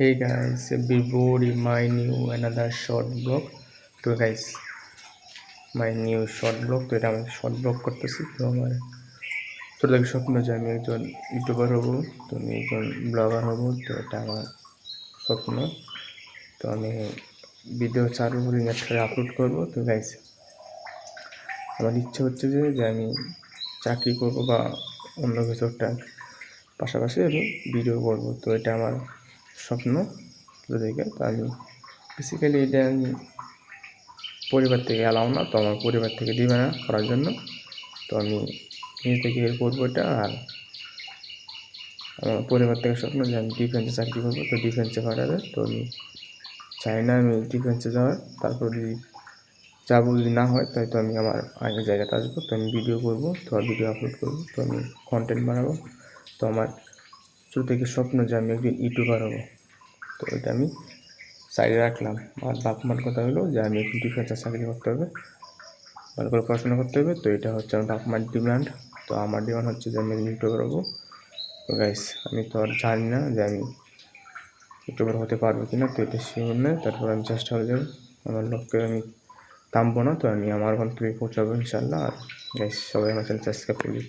Hey guys, before my new another short blog, তো guys my new short blog, তো এটা আমি short blog করতেছি। তো আমার ছোটো থেকে স্বপ্ন যে আমি একজন ইউটিউবার হব, তো আমি একজন ব্লগার হব, তো এটা আমার স্বপ্ন। তো আমি ভিডিও চালু করে নেক্সট আপলোড করব। তো গাইস আমার ইচ্ছে হচ্ছে যে আমি চাকরি করব বা অন্য কিছু একটা পাশাপাশি আমি ভিডিও করব। তো এটা আমার স্বপ্ন দেখে। তো আমি বেসিক্যালি এটা আমি পরিবার থেকে অ্যালাউ না, তো আমার পরিবার থেকে দিবে না করার জন্য। তো আমি নিজে থেকে করবো এটা। আর আমার পরিবার থেকে স্বপ্ন যে আমি ডিফেন্সে চাকরি করবো, তো ডিফেন্সে পাঠাবে। তো আমি চাই না আমি ডিফেন্সে যাওয়ার। তারপর যদি যাবো, যদি না হয় তাই তো আমি আমার আগের জায়গাতে আসবো। তো আমি ভিডিও করবো, তো ভিডিও আপলোড করবো, তো আমি কন্টেন্ট বানাবো। তো আমার ছোটো থেকে স্বপ্ন যে আমি একজন ইউটিউবার হবো। তো এটা আমি সাইডে রাখলাম। আর বাপ মার কথা হলো যে আমি একটু ডিফেন্সে চাকরি করতে হবে, ভালো করে পড়াশোনা করতে হবে। তো এটা হচ্ছে আমার বাপ মার ডিমান্ড। তো আমার ডিমান্ড হচ্ছে যে আমি ইউটিউবার হবো। তো গাইস আমি তো আর জানি না যে আমি ইউটিউবার হতে পারবো কি না, তো এটা শিওর নেই। তারপর আমি চেষ্টা করে যাবো, আমার লক্ষ্যে আমি থামবো না। তো আমি আমার গন্তব্যে পৌঁছাবো ইনশাল্লাহ। আর গাইস সবাই আমার চ্যানেল সাবস্ক্রাইব করবে।